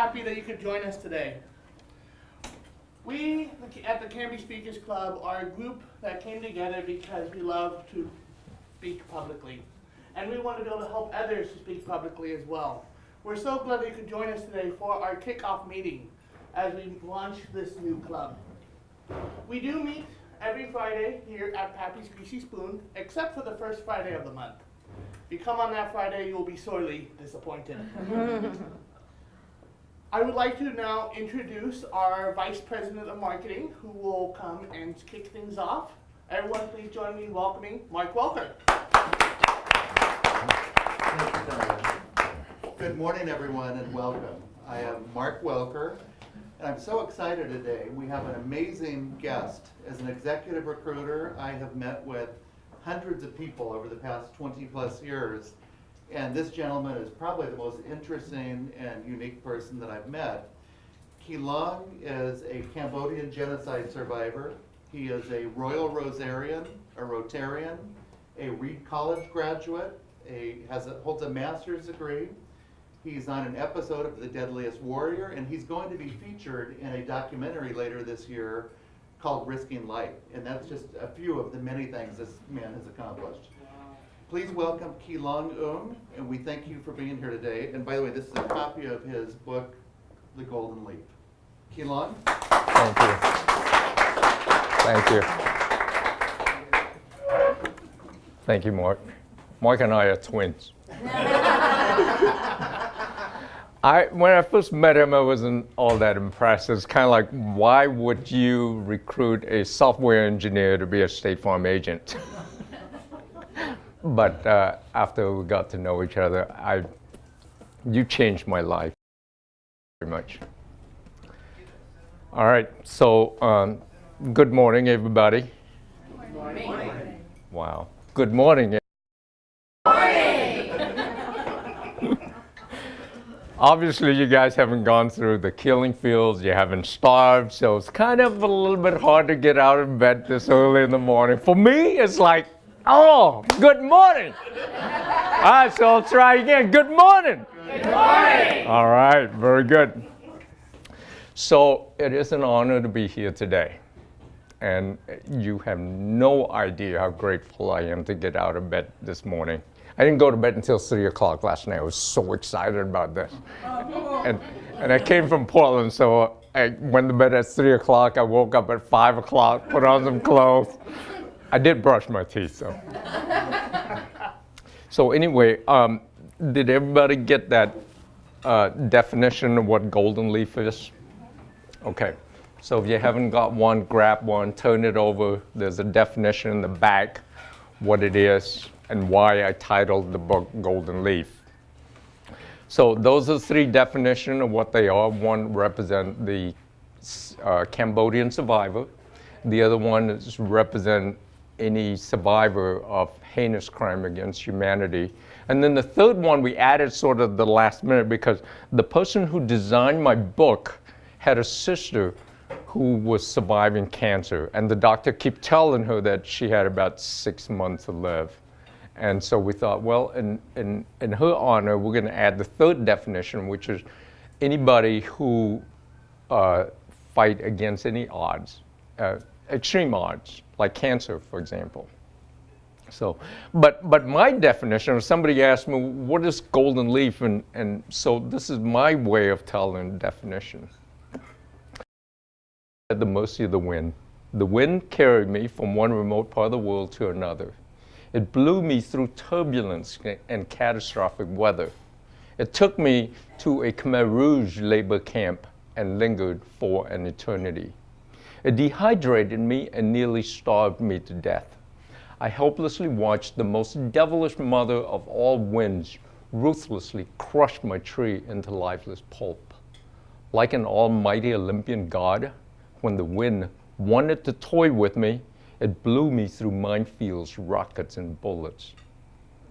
happy that you could join us today. We at the Canby Speakers Club are a group that came together because we love to speak publicly. And we want to be able to help others to speak publicly as well. We're so glad that you could join us today for our kickoff meeting as we launch this new club. We do meet every Friday here at Pappy's Greasy Spoon, except for the first Friday of the month. If you come on that Friday, you will be sorely disappointed. I would like to now introduce our Vice President of Marketing, who will come and kick things off. Everyone, please join me in welcoming Mark Welker. Good morning, everyone, and welcome. I am Mark Welker, and I'm so excited today. We have an amazing guest. As an executive recruiter, I have met with hundreds of people over the past 20 plus years, and this gentleman is probably the most interesting and unique person that I've met. Kilong is a Cambodian genocide survivor. He is a Royal Rosarian, a Rotarian, a Reed College graduate, holds a master's degree. He's on an episode of The Deadliest Warrior, and he's going to be featured in a documentary later this year called Risking Life. And that's just a few of the many things this man has accomplished. Please welcome Kilong Ung, and we thank you for being here today. And by the way, this is a copy of his book, The Golden Leaf. Kilong? Thank you. Thank you. Thank you, Mark. Mark and I are twins. When I first met him, I wasn't all that impressed. It's kind of like, why would you recruit a software engineer to be a State Farm agent? But after we got to know each other, you changed my life very much. All right, so good morning, everybody. Good morning. Wow, good morning. Obviously, you guys haven't gone through the killing fields, you haven't starved, so it's kind of a little bit hard to get out of bed this early in the morning. For me, it's like, oh, good morning. All right, so I'll try again. Good morning. Good morning. All right, very good. So it is an honor to be here today. And you have no idea how grateful I am to get out of bed this morning. I didn't go to bed until 3 o'clock last night. I was so excited about this. And I came from Portland, so I went to bed at 3 o'clock. I woke up at 5 o'clock, put on some clothes. I did brush my teeth, so. So anyway, did everybody get that definition of what golden leaf is? Okay, so if you haven't got one, grab one, turn it over. There's a definition in the back, what it is, and why I titled the book Golden Leaf. So those are three definitions of what they are. One represents the Cambodian survivor. The other one is represent any survivor of heinous crime against humanity. And then the third one we added sort of the last minute because the person who designed my book had a sister who was surviving cancer. And the doctor kept telling her that she had about 6 months to live. And so we thought, well, in her honor, we're going to add the third definition, which is anybody who fight against any odds, extreme odds, like cancer, for example. So, but my definition, if somebody asked me, what is golden leaf? And so this is my way of telling the definition. At the mercy of the wind. The wind carried me from one remote part of the world to another. It blew me through turbulence and catastrophic weather. It took me to a Khmer Rouge labor camp and lingered for an eternity. It dehydrated me and nearly starved me to death. I helplessly watched the most devilish mother of all winds ruthlessly crush my tree into lifeless pulp. Like an almighty Olympian god, when the wind wanted to toy with me, it blew me through minefields, rockets, and bullets.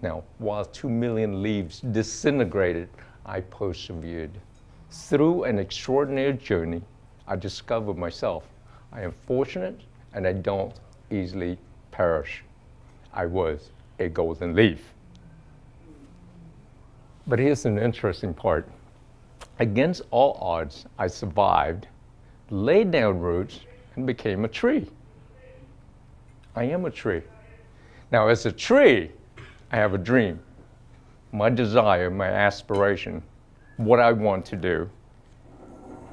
Now, while 2 million leaves disintegrated, I persevered. Through an extraordinary journey, I discovered myself. I am fortunate, and I don't easily perish. I was a golden leaf. But here's an interesting part. Against all odds, I survived, laid down roots, and became a tree. I am a tree. Now, as a tree, I have a dream. My desire, my aspiration, what I want to do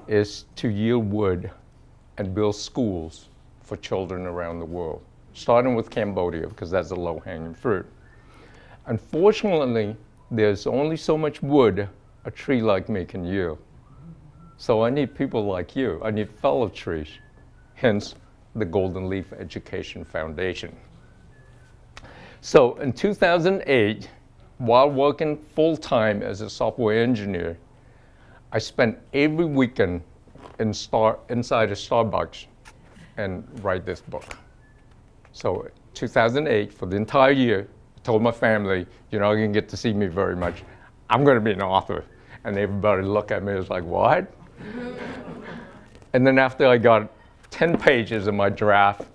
is to yield wood and build schools for children around the world, starting with Cambodia, because that's a low-hanging fruit. Unfortunately, there's only so much wood a tree like me can yield. So I need people like you. I need fellow trees, hence the Golden Leaf Education Foundation. So in 2008, while working full-time as a software engineer, I spent every weekend inside a Starbucks and write this book. So 2008, for the entire year, I told my family, you're not going to get to see me very much. I'm going to be an author. And everybody looked at me and was like, what? And then after I got 10 pages of my draft,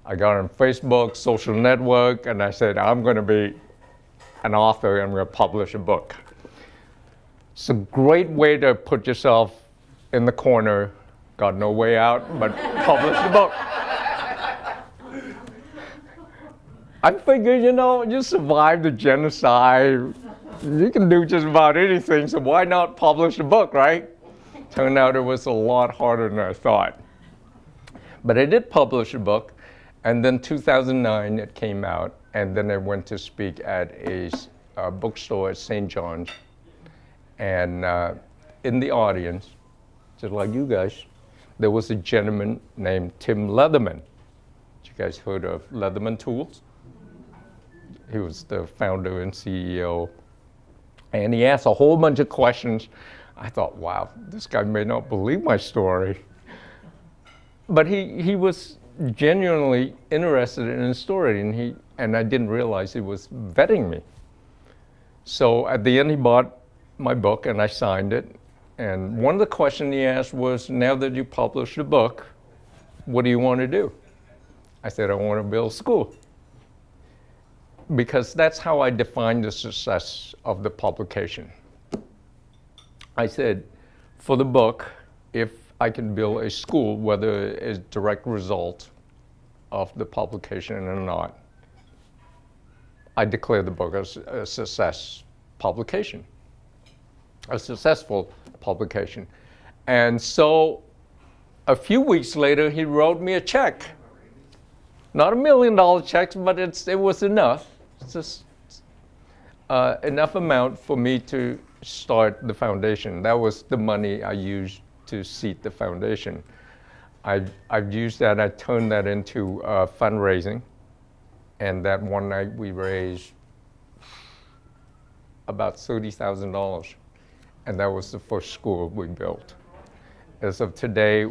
I got on Facebook, social network, and I said, I'm going to be an author and I'm going to publish a book. It's a great way to put yourself in the corner, got no way out, but publish the book. I figured, you survived the genocide. You can do just about anything, so why not publish a book, right? Turned out it was a lot harder than I thought. But I did publish a book, and then 2009 it came out, and then I went to speak at a bookstore at St. John's. And in the audience, just like you guys, there was a gentleman named Tim Leatherman. You guys heard of Leatherman Tools? He was the founder and CEO. And he asked a whole bunch of questions. I thought, wow, this guy may not believe my story. But he was genuinely interested in the story, and I didn't realize he was vetting me. So at the end, he bought my book, and I signed it. And one of the questions he asked was, now that you published the book, what do you want to do? I said, I want to build a school. Because that's how I define the success of the publication. I said, for the book, if I can build a school, whether it's a direct result of the publication or not, I declare the book as a successful publication. And so a few weeks later, he wrote me a check. Not $1 million checks, but it was enough. It's just enough amount for me to start the foundation. That was the money I used to seed the foundation. I've used that, I turned that into fundraising. And that one night we raised about $30,000. And that was the first school we built. As of today,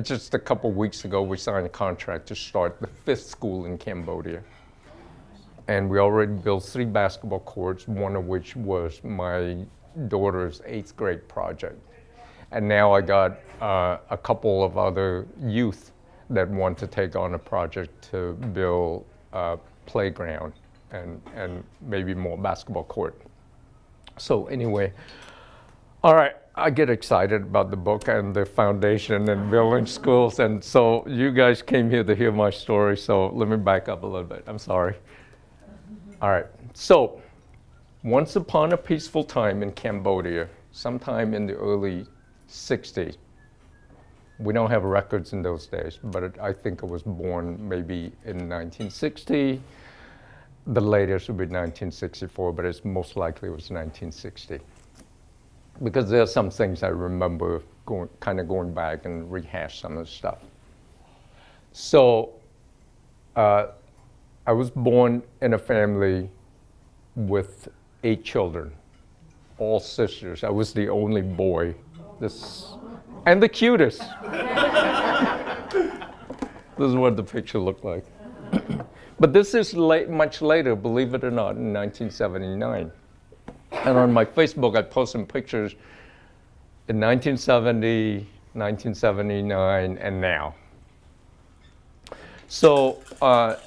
just a couple weeks ago, we signed a contract to start the 5th school in Cambodia. And we already built 3 basketball courts, one of which was my daughter's 8th grade project. And now I got a couple of other youth that want to take on a project to build a playground and maybe more basketball court. So anyway, all right, I get excited about the book and the foundation and building schools. And so you guys came here to hear my story, so let me back up a little bit. I'm sorry. All right, so once upon a peaceful time in Cambodia, sometime in the early 60s, we don't have records in those days, but I think I was born maybe in 1960. The latest would be 1964, but it's most likely it was 1960. Because there are some things I remember going back and rehash some of the stuff. So I was born in a family with 8 children, all sisters. I was the only boy, and the cutest. This is what the picture looked like. But this is much later, believe it or not, in 1979. And on my Facebook, I post some pictures in 1970, 1979, and now. So I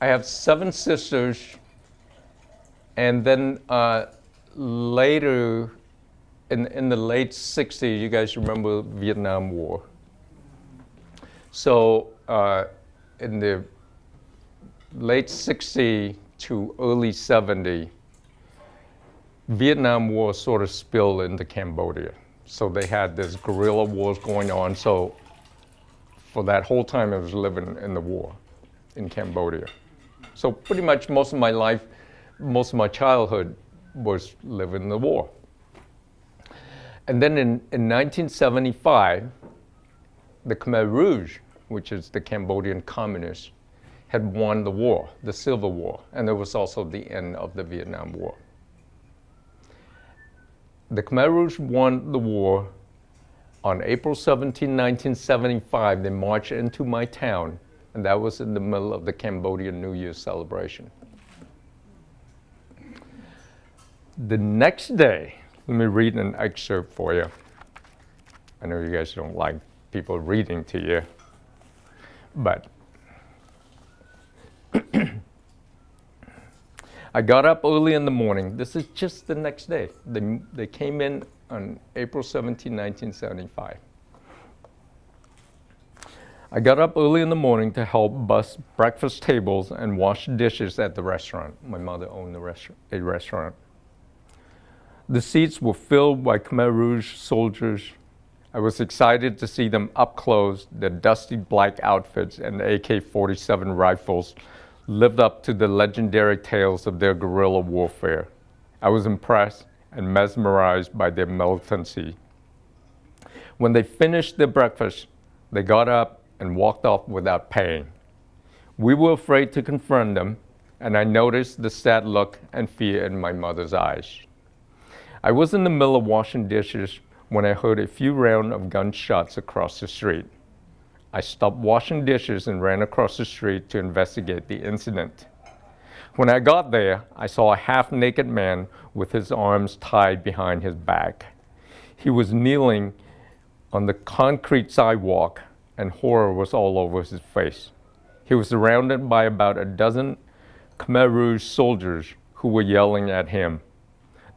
have 7 sisters, and then later in the late 60s, you guys remember Vietnam War. So in the late 60s to early 70s, Vietnam War sort of spilled into Cambodia. So they had this guerrilla wars going on. So for that whole time, I was living in the war in Cambodia. So pretty much most of my life, most of my childhood was living in the war. And then in 1975, the Khmer Rouge, which is the Cambodian communists, had won the war, the Civil War, and it was also the end of the Vietnam War. The Khmer Rouge won the war on April 17, 1975. They marched into my town, and that was in the middle of the Cambodian New Year celebration. The next day, let me read an excerpt for you. I know you guys don't like people reading to you, but I got up early in the morning. This is just the next day. They came in on April 17, 1975. I got up early in the morning to help bus breakfast tables and wash dishes at the restaurant. My mother owned a restaurant. The seats were filled by Khmer Rouge soldiers. I was excited to see them up close. Their dusty black outfits and AK-47 rifles lived up to the legendary tales of their guerrilla warfare. I was impressed and mesmerized by their militancy. When they finished their breakfast, they got up and walked off without paying. We were afraid to confront them, and I noticed the sad look and fear in my mother's eyes. I was in the middle of washing dishes when I heard a few rounds of gunshots across the street. I stopped washing dishes and ran across the street to investigate the incident. When I got there, I saw a half-naked man with his arms tied behind his back. He was kneeling on the concrete sidewalk, and horror was all over his face. He was surrounded by about a dozen Khmer Rouge soldiers who were yelling at him.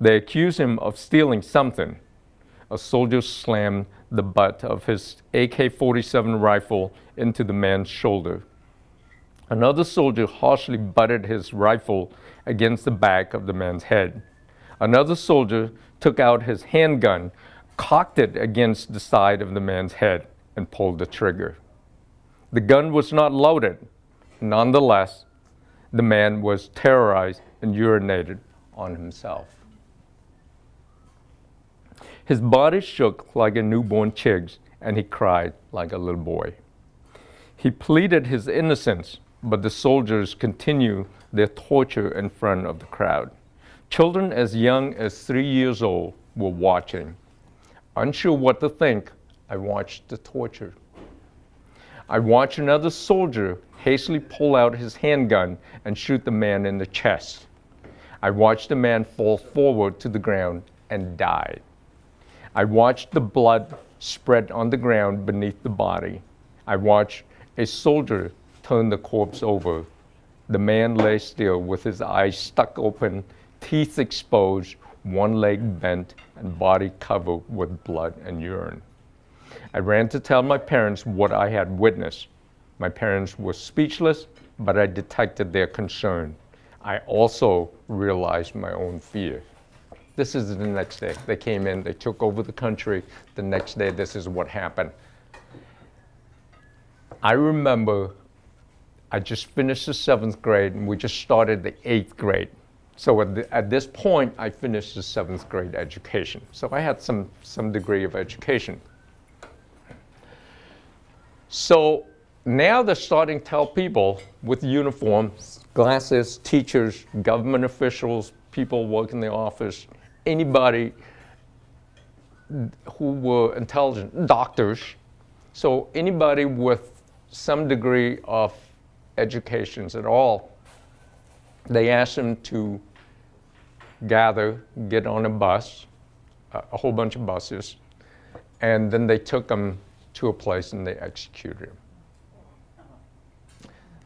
They accused him of stealing something. A soldier slammed the butt of his AK-47 rifle into the man's shoulder. Another soldier harshly butted his rifle against the back of the man's head. Another soldier took out his handgun, cocked it against the side of the man's head, and pulled the trigger. The gun was not loaded. Nonetheless, the man was terrorized and urinated on himself. His body shook like a newborn chic's, and he cried like a little boy. He pleaded his innocence, but the soldiers continued their torture in front of the crowd. Children as young as 3 years old were watching. Unsure what to think, I watched the torture. I watched another soldier hastily pull out his handgun and shoot the man in the chest. I watched the man fall forward to the ground and die. I watched the blood spread on the ground beneath the body. I watched a soldier turn the corpse over. The man lay still with his eyes stuck open, teeth exposed, one leg bent, and body covered with blood and urine. I ran to tell my parents what I had witnessed. My parents were speechless, but I detected their concern. I also realized my own fear. This is the next day. They came in, they took over the country. The next day, this is what happened. I remember I just finished the 7th grade and we just started the 8th grade. So at this point, I finished the 7th grade education. So I had some degree of education. So now they're starting to tell people with uniforms, glasses, teachers, government officials, people working in the office, anybody who were intelligent, doctors, so anybody with some degree of educations at all, they asked them to gather, get on a bus, a whole bunch of buses, and then they took them to a place and they executed them.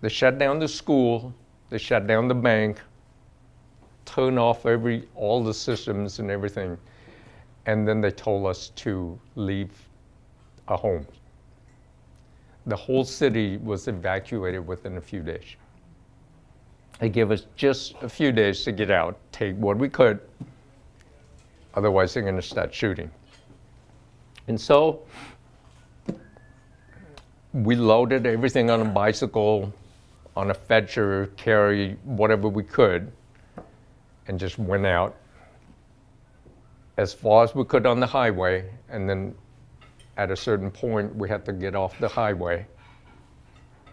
They shut down the school, they shut down the bank, turn off all the systems and everything. and then they told us to leave our homes. The whole city was evacuated within a few days. They gave us just a few days to get out, take what we could, otherwise they're going to start shooting. And so we loaded everything on a bicycle, on a fetcher, carry whatever we could, and just went out as far as we could on the highway, and then at a certain point we had to get off the highway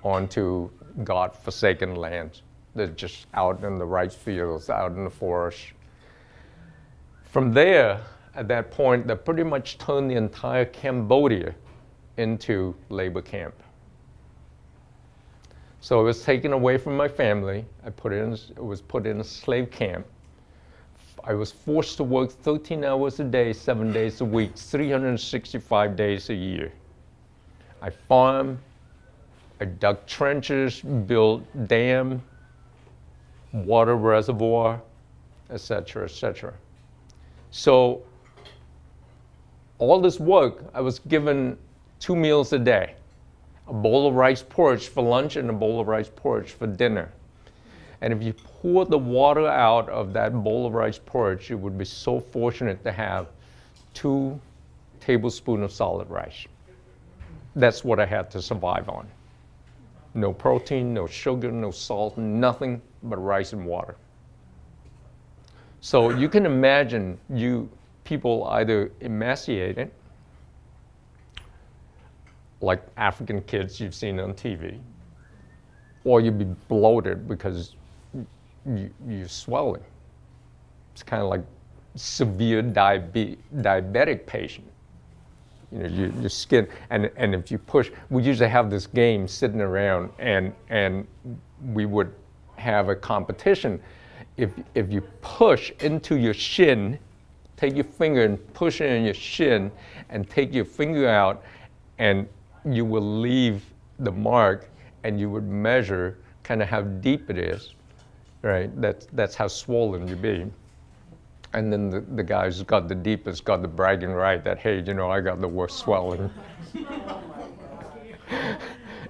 onto God-forsaken lands. They're just out in the rice fields, out in the forest. From there, at that point, they pretty much turned the entire Cambodia into labor camp. So I was taken away from my family. I was put in a slave camp. I was forced to work 13 hours a day, 7 days a week, 365 days a year. I farmed, I dug trenches, built dam, water reservoir, etc., etc. So all this work, I was given 2 meals a day, a bowl of rice porridge for lunch and a bowl of rice porridge for dinner. And if you pour the water out of that bowl of rice porridge, you would be so fortunate to have 2 tablespoons of solid rice. That's what I had to survive on. No protein, no sugar, no salt, nothing but rice and water. So you can imagine you people either emaciated, like African kids you've seen on TV, or you'd be bloated because you're swelling. It's kind of like severe diabetic patient. You know, your skin, and if you push, we usually have this game sitting around, and we would have a competition. If you push into your shin, take your finger and push it in your shin, and take your finger out, and you will leave the mark, and you would measure kind of how deep it is, right? That's how swollen you be. And then the guy who's got the deepest got the bragging right that, hey, you know, I got the worst swelling.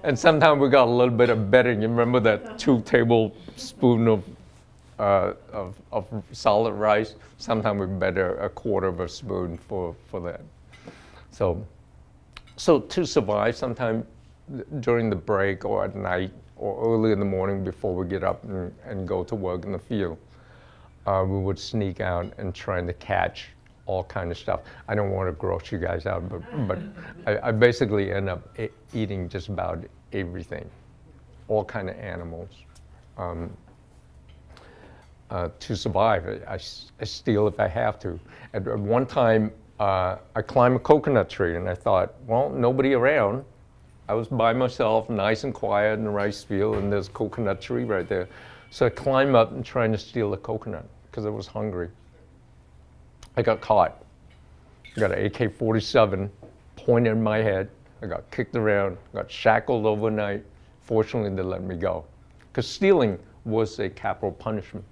And sometimes we got a little bit of betting. You remember that 2 tablespoons of solid rice? Sometimes we bet a quarter of a spoon for that. So to survive, sometime during the break or at night or early in the morning before we get up and go to work in the field, we would sneak out and trying to catch all kind of stuff. I don't want to gross you guys out, but I basically end up eating just about everything, all kind of animals. To survive, I steal if I have to. At one time, I climbed a coconut tree, and I thought, well, nobody around. I was by myself, nice and quiet in the rice field, and there's a coconut tree right there. So I climbed up and trying to steal a coconut because I was hungry. I got caught. I got an AK-47 pointed in my head. I got kicked around, got shackled overnight. Fortunately, they let me go because stealing was a capital punishment.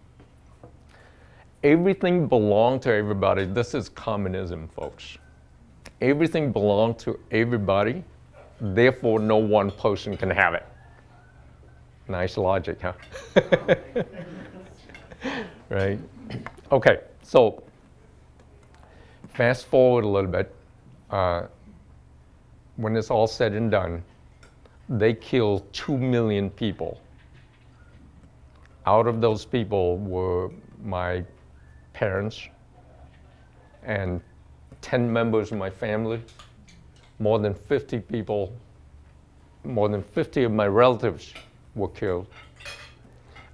Everything belonged to everybody. This is communism, folks. Everything belonged to everybody. Therefore, no one person can have it. Nice logic, huh? Right? Okay, so fast forward a little bit. When it's all said and done, they killed 2 million people. Out of those people were my parents and 10 members of my family, more than 50 people, more than 50 of my relatives were killed,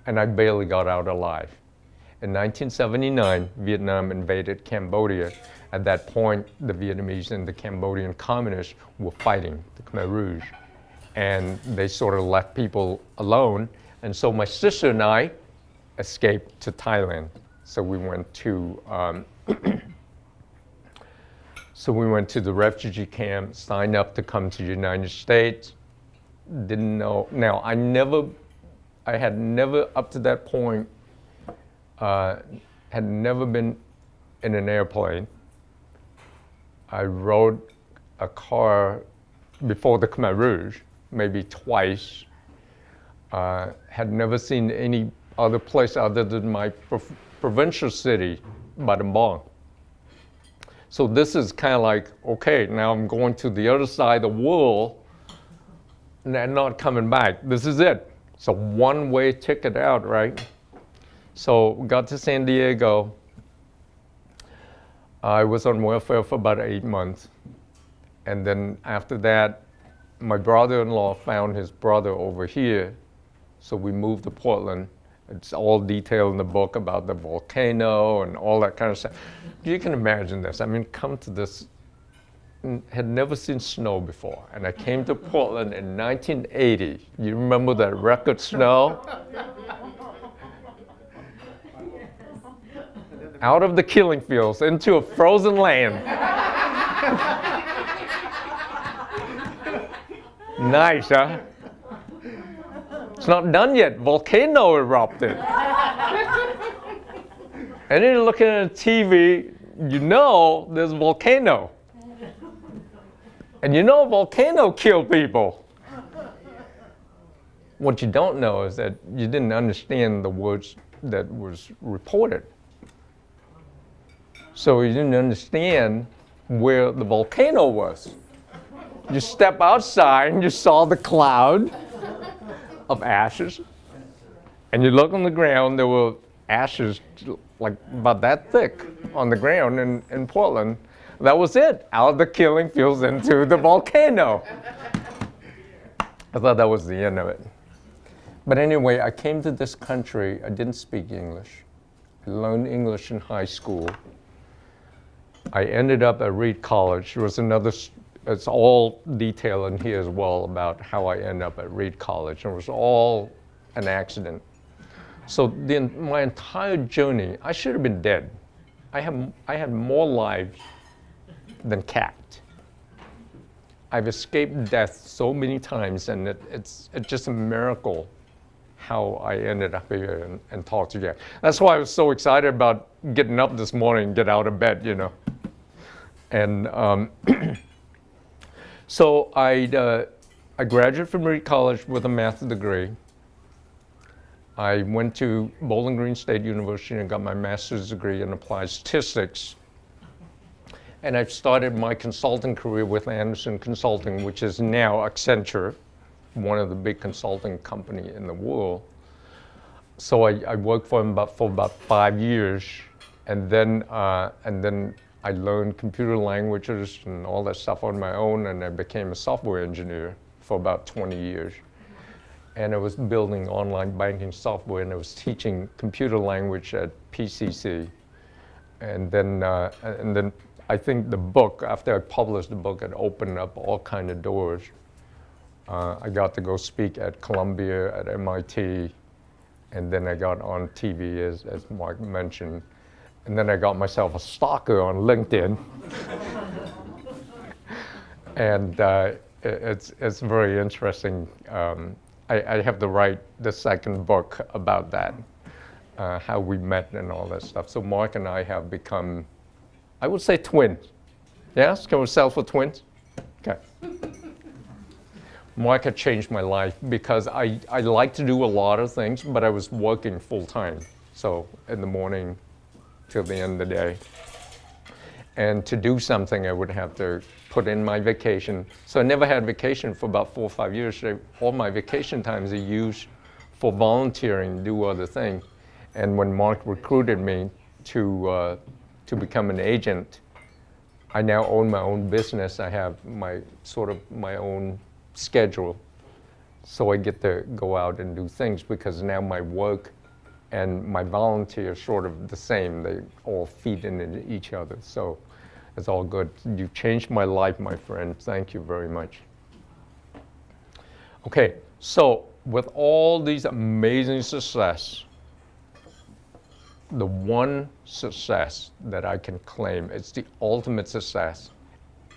and I barely got out alive. In 1979, Vietnam invaded Cambodia. At that point, the Vietnamese and the Cambodian communists were fighting, the Khmer Rouge, and they sort of left people alone. And so my sister and I escaped to Thailand. So we went to the refugee camp, signed up to come to the United States. Didn't know. Now I had never up to that point had never been in an airplane. I rode a car before the Khmer Rouge, maybe twice. Had never seen any other place other than my provincial city, Battambang. So this is kind of like, okay, now I'm going to the other side of the world and not coming back. This is it. It's a one-way ticket out, right? So got to San Diego. I was on welfare for about 8 months. And then after that, my brother-in-law found his brother over here. So we moved to Portland. It's all detailed in the book about the volcano and all that kind of stuff. You can imagine this. I mean, come to this, had never seen snow before. And I came to Portland in 1980. You remember that record snow? Out of the killing fields into a frozen land. Nice, huh? It's not done yet. Volcano erupted. And then you're looking at a TV, you know there's a volcano. And you know a volcano killed people. What you don't know is that you didn't understand the words that was reported. So you didn't understand where the volcano was. You step outside and you saw the cloud of ashes. And you look on the ground, there were ashes like about that thick on the ground in Portland. That was it, out of the killing fields into the volcano. I thought that was the end of it. But anyway, I came to this country, I didn't speak English. I learned English in high school. I ended up at Reed College. There was another, it's all detailed in here as well about how I ended up at Reed College. It was all an accident. So my entire journey, I should have been dead. I had more lives than cat. I've escaped death so many times, and it's just a miracle how I ended up here and talked to you. That's why I was so excited about getting up this morning, get out of bed, you know. And so I graduated from Reed College with a master's degree. I went to Bowling Green State University and got my master's degree in applied statistics. And I've started my consulting career with Anderson Consulting, which is now Accenture, one of the big consulting companies in the world. So I worked for them for about 5 years, and then I learned computer languages and all that stuff on my own, and I became a software engineer for about 20 years. And I was building online banking software, and I was teaching computer language at PCC. And then I think the book, after I published the book, it opened up all kinds of doors. I got to go speak at Columbia, at MIT, and then I got on TV, as Mark mentioned. And then I got myself a stalker on LinkedIn. And it's very interesting. I have to write the second book about that, how we met and all that stuff. So Mark and I have become, I would say, twins. Yes, can we sell for twins? Okay. Mark had changed my life because I like to do a lot of things, but I was working full time. So in the morning till the end of the day. And to do something, I would have to put in my vacation. So I never had vacation for about 4 or 5 years. All my vacation times are used for volunteering, do other things. And when Mark recruited me to become an agent, I now own my own business. I have my own schedule. So I get to go out and do things because now my work and my volunteer are sort of the same. They all feed into each other. So it's all good. You've changed my life, my friend. Thank you very much. Okay, so with all these amazing success, the one success that I can claim, it's the ultimate success,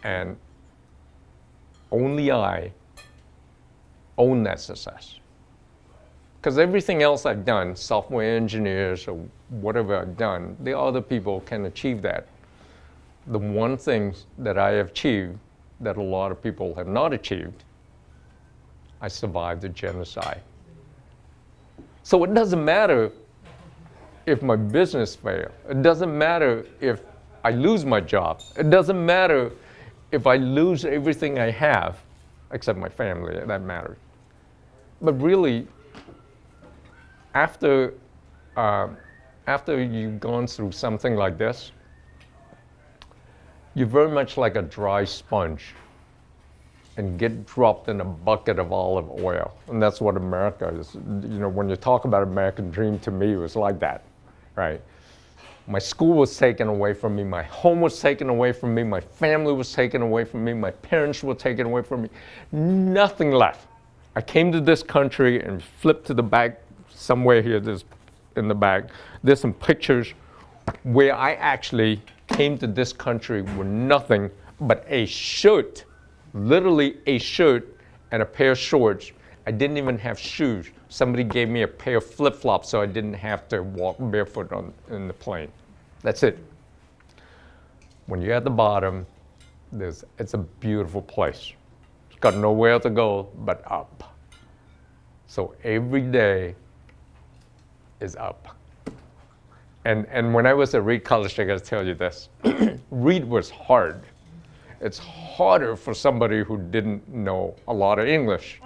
and only I own that success. Because everything else I've done, software engineers or whatever I've done, the other people can achieve that. the one thing that I have achieved that a lot of people have not achieved, I survived the genocide. So it doesn't matter if my business fails. It doesn't matter if I lose my job. It doesn't matter if I lose everything I have, except my family, that matters. But really, after you've gone through something like this, you're very much like a dry sponge and get dropped in a bucket of olive oil. And that's what America is. You know, when you talk about American dream, to me, it was like that, right? My school was taken away from me, my home was taken away from me, my family was taken away from me, my parents were taken away from me. Nothing left. I came to this country and flipped to the back, somewhere here, this in the back. There's some pictures where I actually came to this country with nothing but a shirt, literally a shirt and a pair of shorts. I didn't even have shoes. Somebody gave me a pair of flip-flops so I didn't have to walk barefoot in the plane. That's it. When you're at the bottom, it's a beautiful place. It's got nowhere to go but up. So every day is up. And when I was at Reed College, I gotta tell you this, Reed was hard. It's harder for somebody who didn't know a lot of English.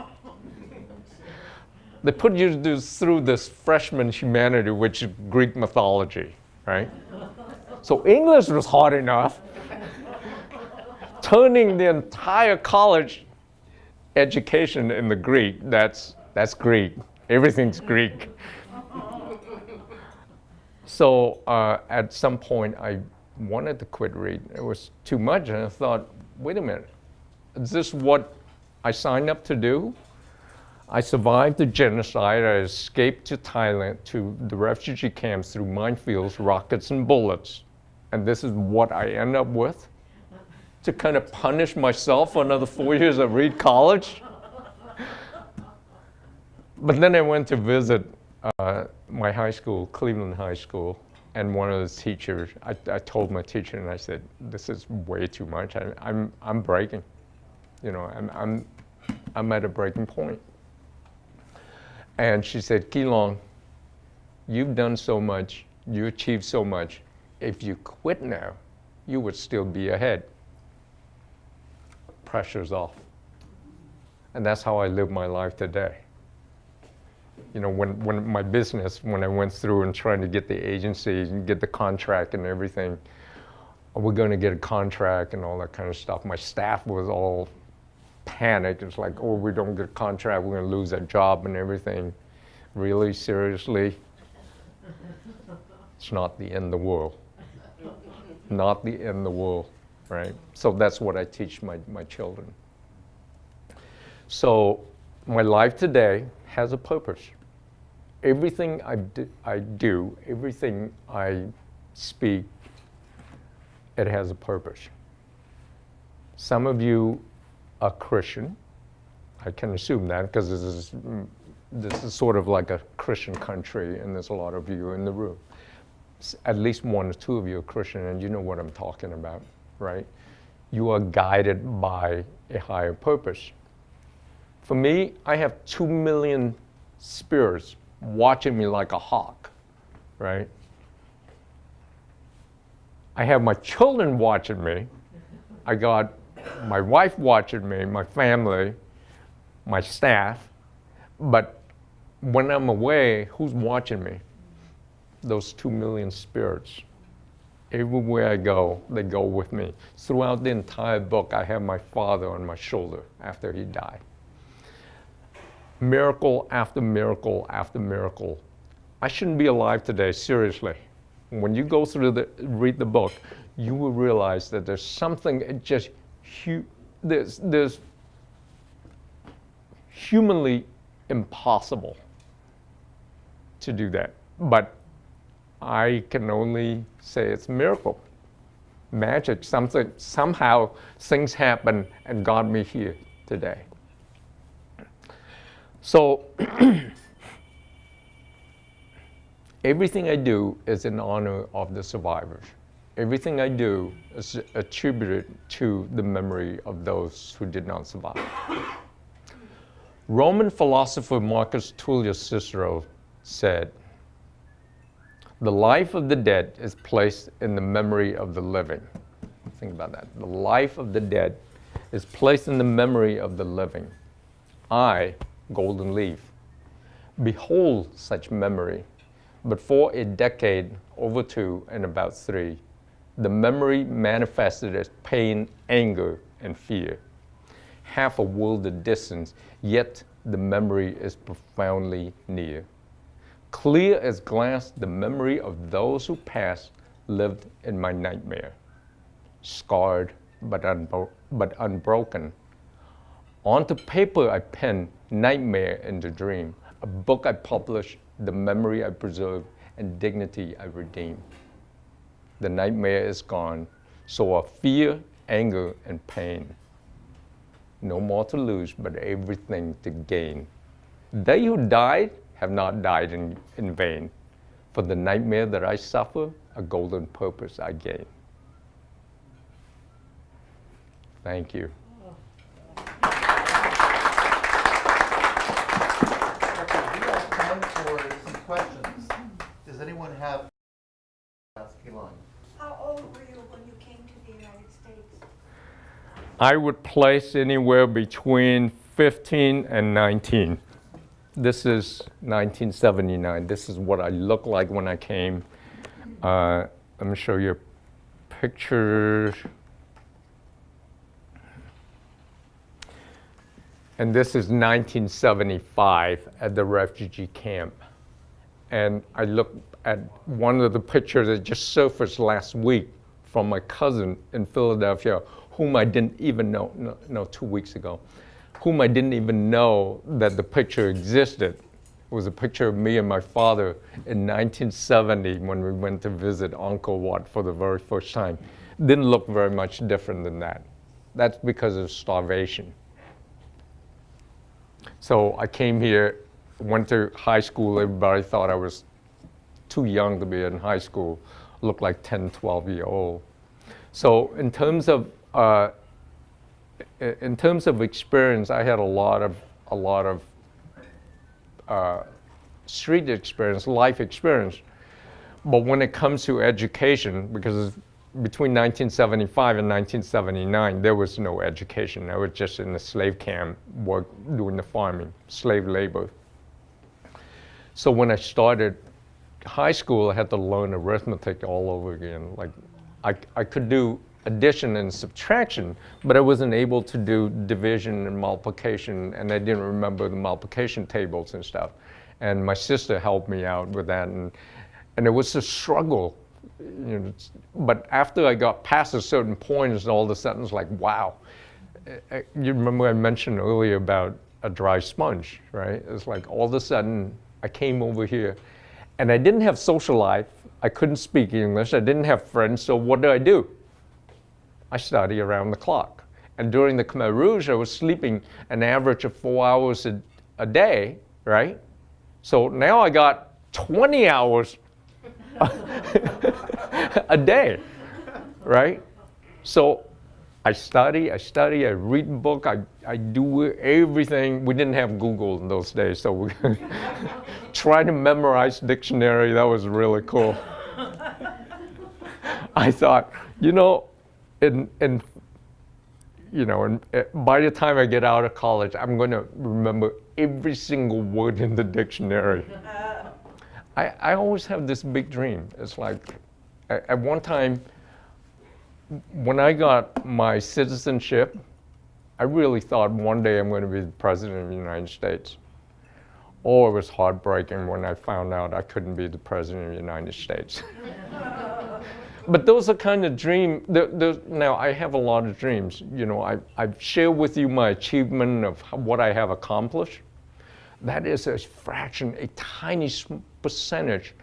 They put you through this freshman humanity, which is Greek mythology, right? So English was hard enough. Turning the entire college education into Greek, that's Greek. Everything's Greek. So at some point, I wanted to quit Reed. It was too much, and I thought, wait a minute, is this what I signed up to do? I survived the genocide. I escaped to Thailand, to the refugee camps through minefields, rockets, and bullets. And this is what I end up with? To kind of punish myself for another 4 years at Reed College? But then I went to visit my high school, Cleveland High School, and one of the teachers, I told my teacher, and I said, this is way too much. I'm breaking. You know, I'm at a breaking point. And she said, Kilong, you've done so much, you achieved so much. If you quit now, you would still be ahead. Pressure's off. And that's how I live my life today. You know, when my business, when I went through and trying to get the agency and get the contract and everything, we're going to get a contract and all that kind of stuff. My staff was all panicked. It's like, oh, we don't get a contract, we're going to lose that job and everything. Really, seriously? It's not the end of the world. Not the end of the world, right? So that's what I teach my children. So my life today has a purpose. Everything I do, everything I speak, it has a purpose. Some of you are Christian. I can assume that because this is sort of like a Christian country, and there's a lot of you in the room. At least one or two of you are Christian, and you know what I'm talking about, right? You are guided by a higher purpose. For me, I have 2 million spirits watching me like a hawk, right? I have my children watching me. I got my wife watching me, my family, my staff. But when I'm away, who's watching me? Those 2 million spirits. Everywhere I go, they go with me. Throughout the entire book, I have my father on my shoulder after he died. Miracle after miracle after miracle. I shouldn't be alive today, seriously. When you go through read the book, you will realize that there's something just there's humanly impossible to do that. But I can only say it's a miracle, magic, something, somehow things happen and got me here today. So everything I do is in honor of the survivors. Everything I do is attributed to the memory of those who did not survive. Roman philosopher Marcus Tullius Cicero said, "The life of the dead is placed in the memory of the living." Think about that. The life of the dead is placed in the memory of the living. I, Golden Leaf, behold such memory, but for a decade, over 2 and about 3, the memory manifested as pain, anger, and fear. Half a world of distance, yet the memory is profoundly near. Clear as glass, the memory of those who passed lived in my nightmare. Scarred but unbroken. Onto paper I pen nightmare into dream. A book I publish, the memory I preserve, and dignity I redeem. The nightmare is gone, so are fear, anger, and pain. No more to lose, but everything to gain. They who died have not died in vain. For the nightmare that I suffer, a golden purpose I gain. Thank you. Okay, we have time for some questions. Does anyone have? Kilong. How old were you when you came to the United States? I would place anywhere between 15 and 19. This is 1979. This is what I looked like when I came. Let me show you a picture. And this is 1975 at the refugee camp. And I looked at one of the pictures that just surfaced last week from my cousin in Philadelphia, whom I didn't even know, no, 2 weeks ago, whom I didn't even know that the picture existed. It was a picture of me and my father in 1970 when we went to visit Angkor Wat for the very first time. Didn't look very much different than that. That's because of starvation. So I came here, went to high school. Everybody thought I was too young to be in high school, looked like 10, 12-year-old. So in terms of experience, I had a lot of street experience, life experience. But when it comes to education, because between 1975 and 1979, there was no education. I was just in the slave camp, doing the farming, slave labor. So when I started high school, I had to learn arithmetic all over again. Like, I could do addition and subtraction, but I wasn't able to do division and multiplication, and I didn't remember the multiplication tables and stuff. And my sister helped me out with that, and it was a struggle. You know, but after I got past a certain point, it's all of a sudden it's like, wow. You remember I mentioned earlier about a dry sponge, right? It's like all of a sudden I came over here and I didn't have social life. I couldn't speak English. I didn't have friends. So what do? I study around the clock. And during the Khmer Rouge, I was sleeping an average of 4 hours a day, right? So now I got 20 hours a day, right? So I study, I read a book, I do everything. We didn't have Google in those days, so we try to memorize dictionary. That was really cool. I thought, you know, by the time I get out of college, I'm going to remember every single word in the dictionary. I always have this big dream. It's like, at one time, when I got my citizenship, I really thought one day I'm going to be the president of the United States. Oh, it was heartbreaking when I found out I couldn't be the president of the United States. But those are kind of dreams. Now, I have a lot of dreams. You know, I've shared with you my achievement of what I have accomplished. That is a fraction, a tiny percentage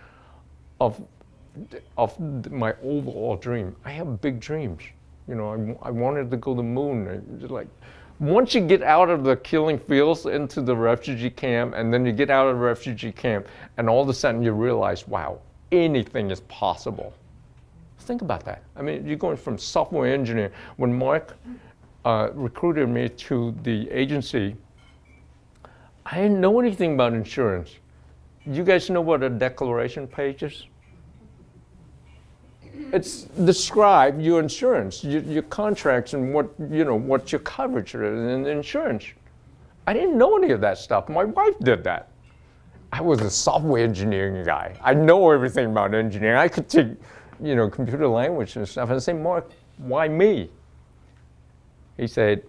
of my overall dream. I have big dreams. You know, I wanted to go to the moon. Like, once you get out of the killing fields into the refugee camp, and then you get out of the refugee camp, and all of a sudden you realize, wow, anything is possible. Think about that. I mean, you're going from software engineer. When Mark recruited me to the agency, I didn't know anything about insurance. You guys know what a declaration page is? It's describe your insurance, your contracts, and what your coverage is in insurance. I didn't know any of that stuff. My wife did that. I was a software engineering guy. I know everything about engineering. I could take, computer language and stuff. And I say, Mark, why me? He said,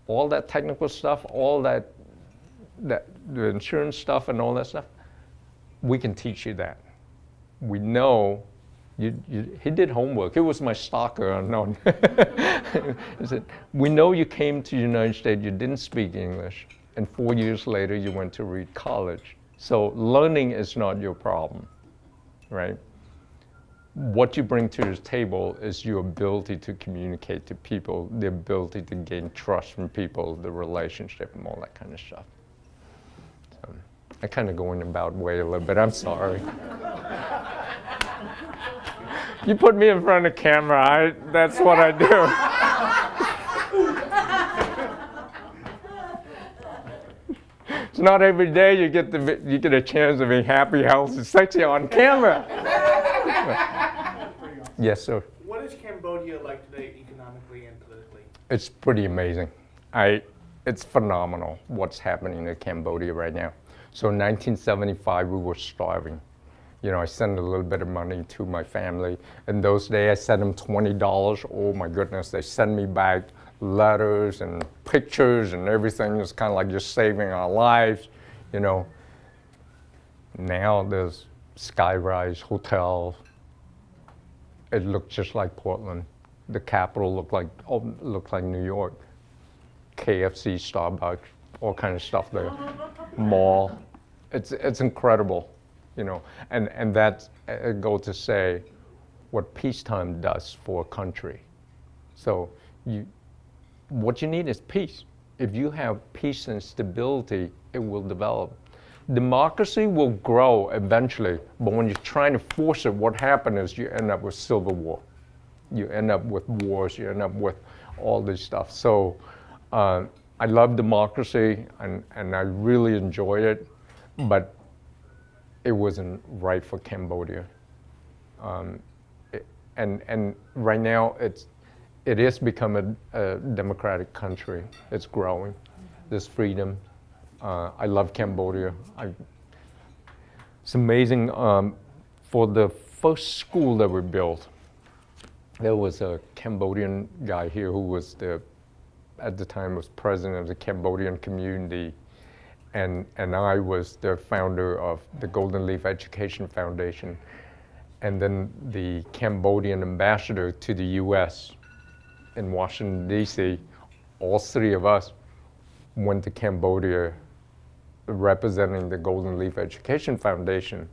all that technical stuff, all the insurance stuff and all that stuff, we can teach you that. We know he did homework. He was my stalker unknown. He said, we know you came to the United States, you didn't speak English, and 4 years later you went to Reed College. So learning is not your problem, right? What you bring to the table is your ability to communicate to people, the ability to gain trust from people, the relationship and all that kind of stuff. So, I kind of go in about way a little bit, I'm sorry. You put me in front of the camera, that's what I do. It's not every day you get a chance to be happy, healthy, sexy on camera. Yes, sir. What is Cambodia like today, economically and politically? It's pretty amazing. It's phenomenal what's happening in Cambodia right now. So in 1975, we were starving. I sent a little bit of money to my family. In those days, I sent them $20. Oh my goodness, they sent me back letters and pictures and everything. It's kind of like just saving our lives, Now there's skyrise hotels. It looked just like Portland. The capital looked like New York. KFC, Starbucks, all kind of stuff there. Mall. It's incredible, And that's a goal to say what peacetime does for a country. So what you need is peace. If you have peace and stability, it will develop. Democracy will grow eventually, but when you're trying to force it, what happens is you end up with civil war. You end up with wars, you end up with all this stuff. So I love democracy and I really enjoy it, but it wasn't right for Cambodia. And right now it is become a democratic country. It's growing. There's freedom. I love Cambodia. It's amazing. For the first school that we built, there was a Cambodian guy here who was at the time was president of the Cambodian community, and I was the founder of the Golden Leaf Education Foundation, and then the Cambodian ambassador to the U.S. in Washington, D.C. All three of us went to Cambodia representing the Golden Leaf Education Foundation.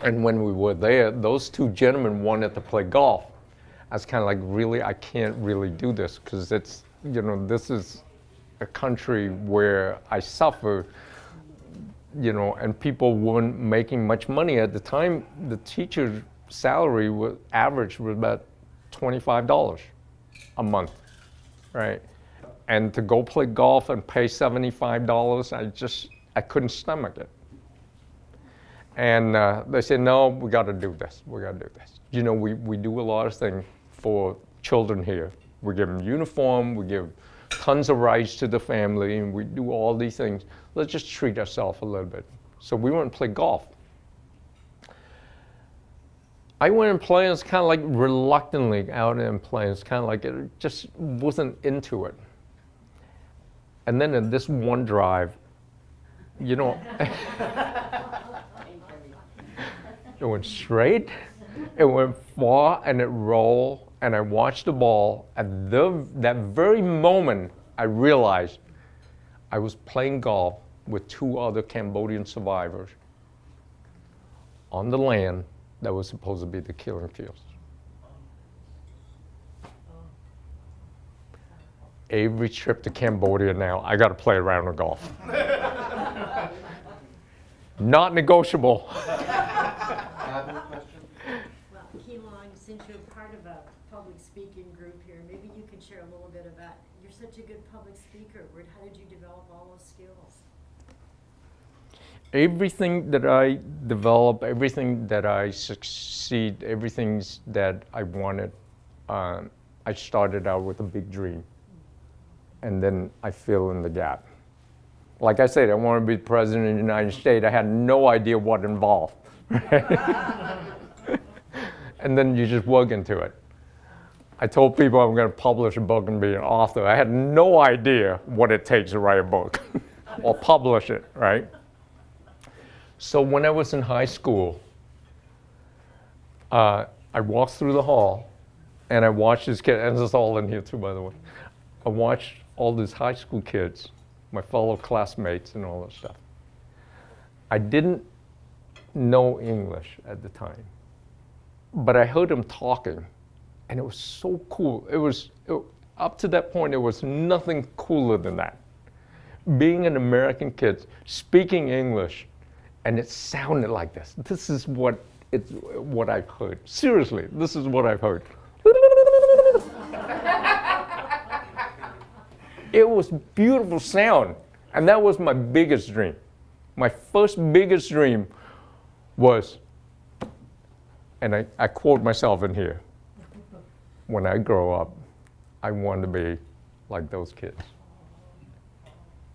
And when we were there, those two gentlemen wanted to play golf. I was kind of like, really, I can't really do this because it's, this is a country where I suffer, and people weren't making much money. At the time, the teacher's salary was about $25 a month, right? And to go play golf and pay $75, I couldn't stomach it. And they said, no, we got to do this. We got to do this. We do a lot of things for children here. We give them uniform, we give tons of rights to the family, and we do all these things. Let's just treat ourselves a little bit. So we went and played golf. I went and played, it's kind of like reluctantly out and playing. It's kind of like it just wasn't into it. And then in this one drive, it went straight, it went far, and it rolled, and I watched the ball. At that very moment, I realized I was playing golf with two other Cambodian survivors on the land that was supposed to be the killing fields. Every trip to Cambodia now, I got to play a round of golf. Not negotiable. I have a question speaking group here. Maybe you can share a little bit about, you're such a good public speaker. How did you develop all those skills? Everything that I develop, everything that I succeed, everything that I wanted, I started out with a big dream. And then I fill in the gap. Like I said, I want to be president of the United States. I had no idea what involved. Right? And then you just work into it. I told people I'm going to publish a book and be an author. I had no idea what it takes to write a book or publish it, right? So when I was in high school, I walked through the hall and I watched this kid, and this is all in here too, by the way. I watched all these high school kids, my fellow classmates and all that stuff. I didn't know English at the time, but I heard them talking, and it was so cool. Up to that point, there was nothing cooler than that. Being an American kid, speaking English, and it sounded like this. This is what I've heard. Seriously, this is what I've heard. It was beautiful sound, and that was my biggest dream. My first biggest dream was, and I quote myself in here, when I grow up, I want to be like those kids.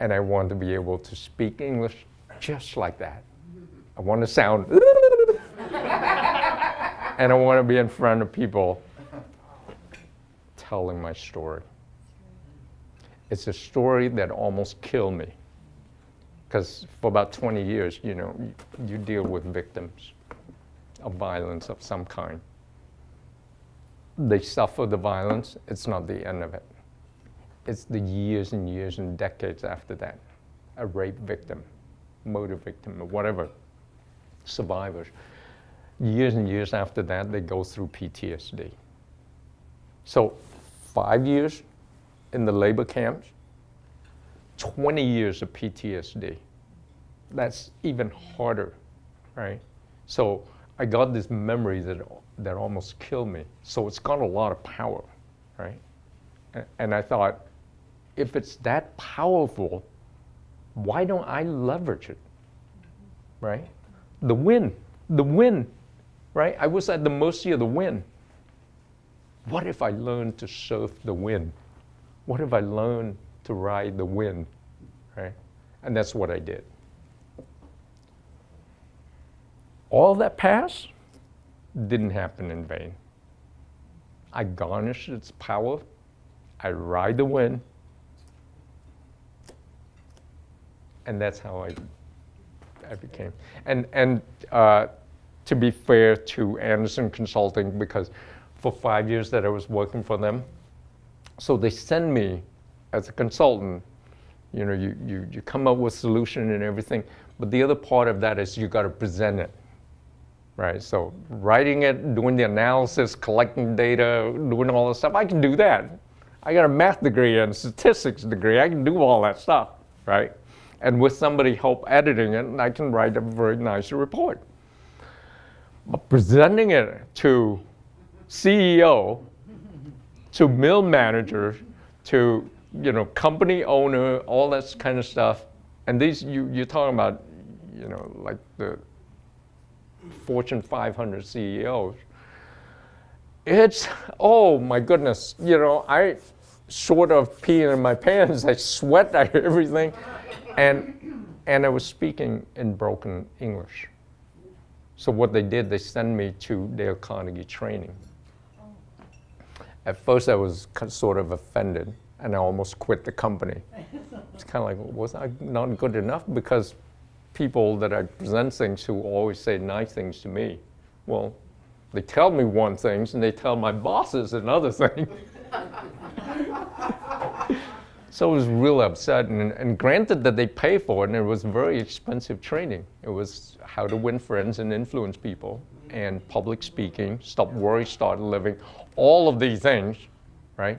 And I want to be able to speak English just like that. I want to sound, and I want to be in front of people telling my story. It's a story that almost killed me. Because for about 20 years, you deal with victims of violence of some kind. They suffer the violence, it's not the end of it. It's the years and years and decades after that. A rape victim, murder victim, or whatever, survivors. Years and years after that, they go through PTSD. So 5 years in the labor camps, 20 years of PTSD. That's even harder, right? So I got this memory that almost killed me. So it's got a lot of power, right? And I thought, if it's that powerful, why don't I leverage it, right? The wind, right? I was at the mercy of the wind. What if I learned to surf the wind? What if I learned to ride the wind, right? And that's what I did. All that past didn't happen in vain. I garnished its power. I ride the wind. And that's how I became. And to be fair to Anderson Consulting, because for 5 years that I was working for them, so they send me as a consultant, you come up with solution and everything, but the other part of that is you got to present it, right? So writing it, doing the analysis, collecting data, doing all this stuff, I can do that. I got a math degree and statistics degree. I can do all that stuff, right? And with somebody help editing it, I can write a very nice report. But presenting it to CEO, to mill manager, to company owner, all that kind of stuff, and these you're talking about, like the Fortune 500 CEOs. It's, oh my goodness, I short of peeing in my pants, I sweat, everything, and I was speaking in broken English. So what they did, they sent me to Dale Carnegie training. At first I was sort of offended, and I almost quit the company. It's kind of like, was I not good enough? Because people that I present things to always say nice things to me. Well, they tell me one thing, and they tell my bosses another thing. So I was real upset, and granted that they pay for it, and it was very expensive training. It was how to win friends and influence people, and public speaking, stop worry, start living, all of these things, right?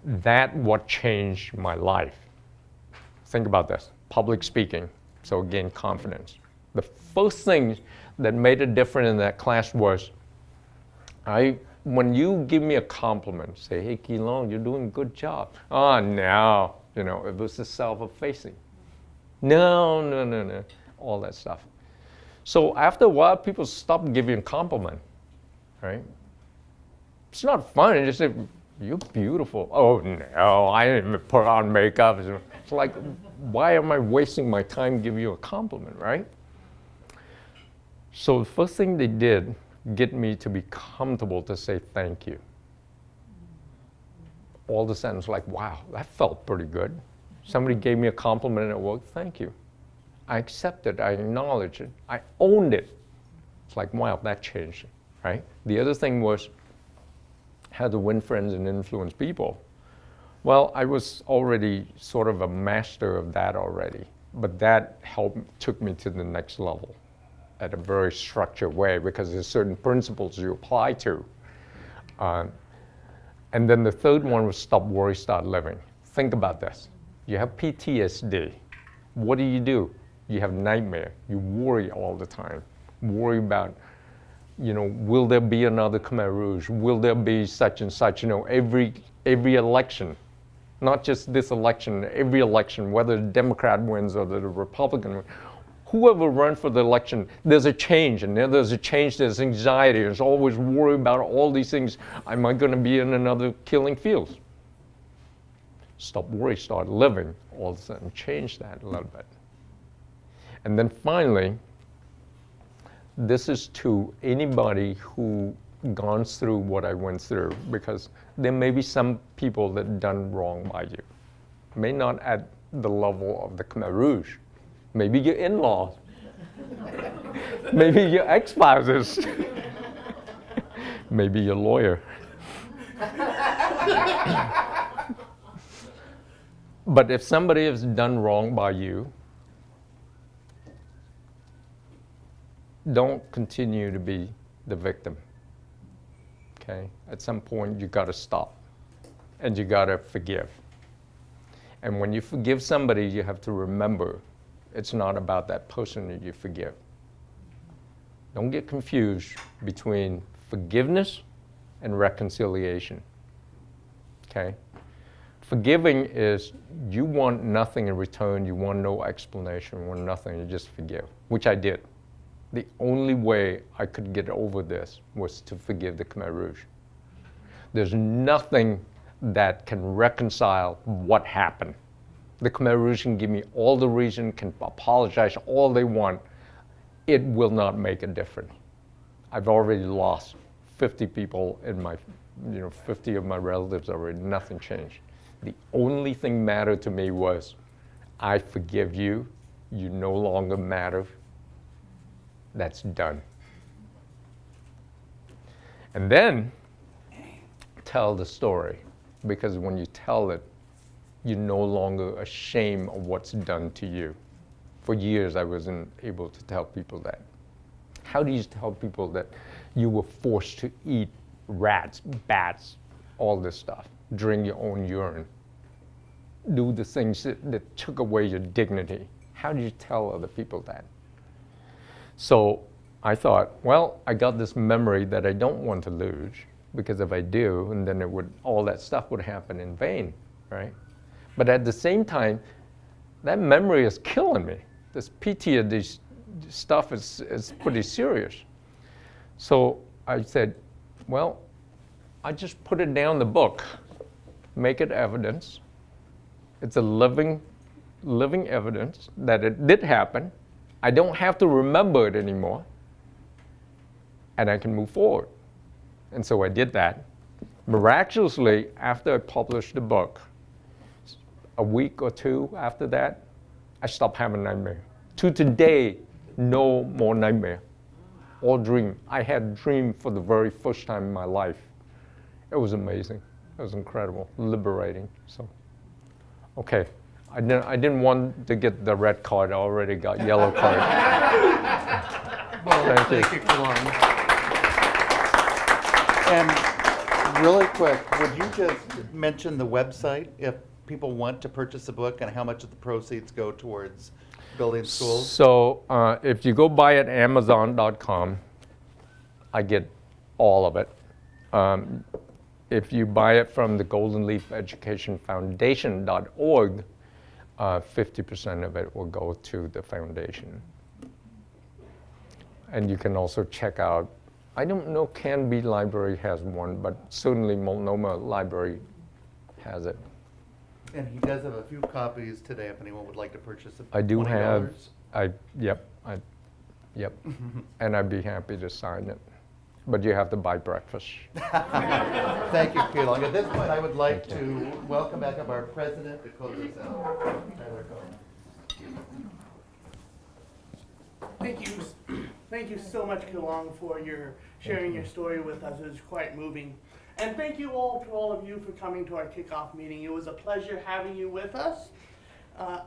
That what changed my life. Think about this, public speaking, so again, confidence. The first thing that made a difference in that class was I when you give me a compliment, say, hey, Kilong, you're doing a good job. Oh, no, it was the self-effacing. No, all that stuff. So after a while, people stop giving a compliment, right? It's not fun. You just say, you're beautiful. Oh, no, I didn't even put on makeup. It's like, why am I wasting my time giving you a compliment, right? So the first thing they did, get me to be comfortable to say thank you. All of a sudden, it's like, wow, that felt pretty good. Somebody gave me a compliment at work, thank you. I accepted, I acknowledged it, I owned it. It's like, wow, that changed it, right? The other thing was how to win friends and influence people. Well, I was already sort of a master of that already, but that took me to the next level at a very structured way because there's certain principles you apply to. And then the third one was stop worry, start living. Think about this. You have PTSD. What do? You have nightmare. You worry all the time. Worry about, will there be another Khmer Rouge? Will there be such and such? Every election, not just this election, every election, whether the Democrat wins or the Republican wins, whoever runs for the election, there's a change, and there's a change, there's anxiety, there's always worry about all these things. Am I going to be in another killing fields? Stop worry, start living. All of a sudden, change that a little bit. And then finally, this is to anybody who gone through what I went through, because there may be some people that done wrong by you. May not at the level of the Khmer Rouge. Maybe your in-laws. Maybe your ex-spouses. Maybe your lawyer. But if somebody has done wrong by you, don't continue to be the victim. Okay? At some point, you got to stop, and you got to forgive. And when you forgive somebody, you have to remember it's not about that person that you forgive. Don't get confused between forgiveness and reconciliation. Okay? Forgiving is you want nothing in return, you want no explanation, you want nothing, you just forgive, which I did. The only way I could get over this was to forgive the Khmer Rouge. There's nothing that can reconcile what happened. The Khmer Rouge can give me all the reason, can apologize all they want. It will not make a difference. I've already lost 50 people in my, 50 of my relatives already. Nothing changed. The only thing mattered to me was, I forgive you. You no longer matter. That's done. And then tell the story, because when you tell it, you're no longer ashamed of what's done to you. For years, I wasn't able to tell people that. How do you tell people that you were forced to eat rats, bats, all this stuff, drink your own urine, do the things that took away your dignity? How do you tell other people that? So I thought, well, I got this memory that I don't want to lose, because if I do, and then all that stuff would happen in vain, right? But at the same time, that memory is killing me. This PTSD stuff is pretty serious. So I said, well, I just put it down in the book, make it evidence. It's a living evidence that it did happen. I don't have to remember it anymore, and I can move forward. And so I did that. Miraculously, after I published the book, a week or two after that, I stopped having nightmare. To today, no more nightmare. All dream. I had dream for the very first time in my life. It was amazing. It was incredible, liberating. So, okay. I didn't want to get the red card. I already got yellow card. Well, thank you, Kilong. And really quick, would you just mention the website if people want to purchase a book, and how much of the proceeds go towards building schools? So if you go buy at Amazon.com, I get all of it. If you buy it from the Golden Leaf Education Foundation.org, 50% of it will go to the foundation. And you can also check out, I don't know Canby Library has one, but certainly Multnomah Library has it. And he does have a few copies today if anyone would like to purchase it. I do have, $20. yep, and I'd be happy to sign it. But you have to buy breakfast. Thank you, Kilong. At this point, I would like to welcome back up our president to close us out. Tyler Cohen. Thank you so much, Kilong, for your sharing your story with us. It was quite moving. And thank you all to all of you for coming to our kickoff meeting. It was a pleasure having you with us.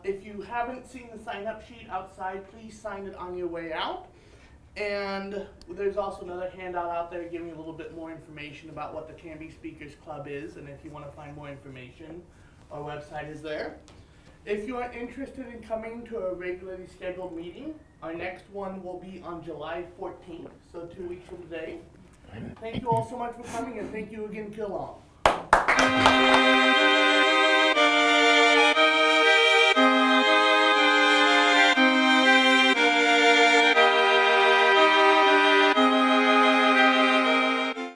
If you haven't seen the sign-up sheet outside, please sign it on your way out. And there's also another handout out there giving a little bit more information about what the Canby Speakers Club is, and if you want to find more information, our website is there. If you are interested in coming to a regularly scheduled meeting, our next one will be on July 14th, so 2 weeks from today. Thank you all so much for coming, and thank you again, Kilong.